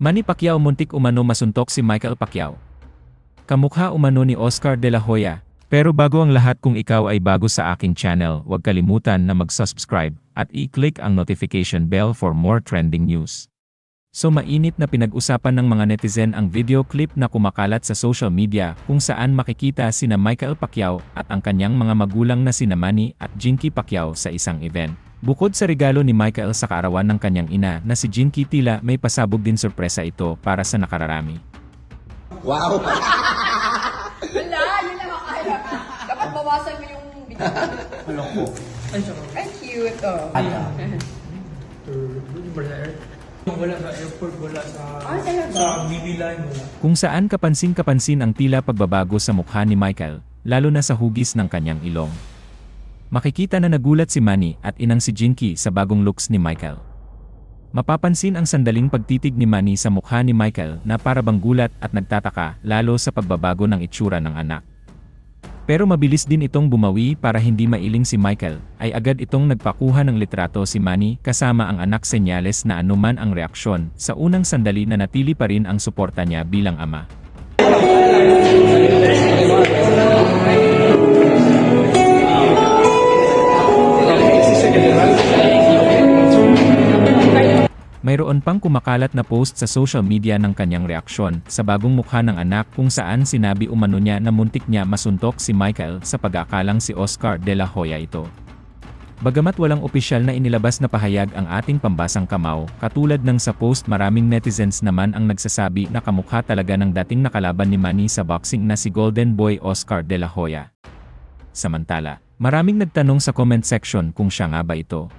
Manny Pacquiao muntik umano masuntok si Michael Pacquiao. Kamukha umano ni Oscar De La Hoya. Pero bago ang lahat, kung ikaw ay bago sa aking channel, huwag kalimutan na mag-subscribe at i-click ang notification bell for more trending news. So mainit na pinag-usapan ng mga netizen ang video clip na kumakalat sa social media kung saan makikita sina Michael Pacquiao at ang kanyang mga magulang na sina Manny at Jinky Pacquiao sa isang event. Bukod sa regalo ni Michael sa kaarawan ng kanyang ina na si Jinky, tila may pasabog din sorpresa ito para sa nakararami. Wow! Wala, yun lang ang kaya. Dapat bawasan mo yung video. Ano ko? Ay, cute. Oh. Yung wala sa airport, wala sa Talaga? BB line, wala. Kung saan kapansin-kapansin ang tila pagbabago sa mukha ni Michael, lalo na sa hugis ng kanyang ilong. Makikita na nagulat si Manny at inang si Jinky sa bagong looks ni Michael. Mapapansin ang sandaling pagtitig ni Manny sa mukha ni Michael na para bang gulat at nagtataka lalo sa pagbabago ng itsura ng anak. Pero mabilis din itong bumawi para hindi mailing si Michael, ay agad itong nagpakuha ng litrato si Manny kasama ang anak, senyales na anuman ang reaksyon, sa unang sandali na natili pa rin ang suporta niya bilang ama. Mayroon pang kumakalat na post sa social media ng kanyang reaksyon sa bagong mukha ng anak kung saan sinabi umano niya na muntik niya masuntok si Michael sa pag-aakalang si Oscar De La Hoya ito. Bagamat walang opisyal na inilabas na pahayag ang ating pambasang kamao, katulad ng sa post, maraming netizens naman ang nagsasabi na kamukha talaga ng dating nakalaban ni Manny sa boxing na si Golden Boy Oscar De La Hoya. Samantala, maraming nagtanong sa comment section kung siya nga ba ito.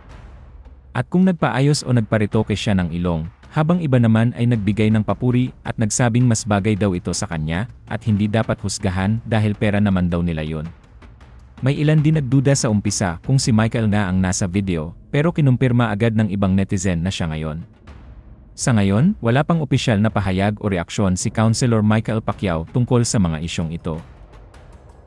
At kung nagpaayos o nagparitoke siya ng ilong, habang iba naman ay nagbigay ng papuri at nagsabing mas bagay daw ito sa kanya at hindi dapat husgahan dahil pera naman daw nila yun. May ilan din nagduda sa umpisa kung si Michael nga ang nasa video, pero kinumpirma agad ng ibang netizen na siya ngayon. Sa ngayon, wala pang opisyal na pahayag o reaksyon si Councilor Michael Pacquiao tungkol sa mga isyong ito.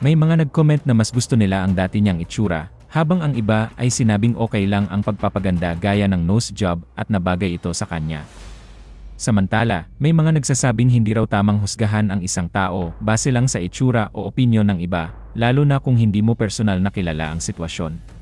May mga nag-comment na mas gusto nila ang dati niyang itsura, habang ang iba ay sinabing okay lang ang pagpapaganda gaya ng nose job at nabagay ito sa kanya. Samantala, may mga nagsasabing hindi raw tamang husgahan ang isang tao base lang sa itsura o opinyon ng iba, lalo na kung hindi mo personal na kilala ang sitwasyon.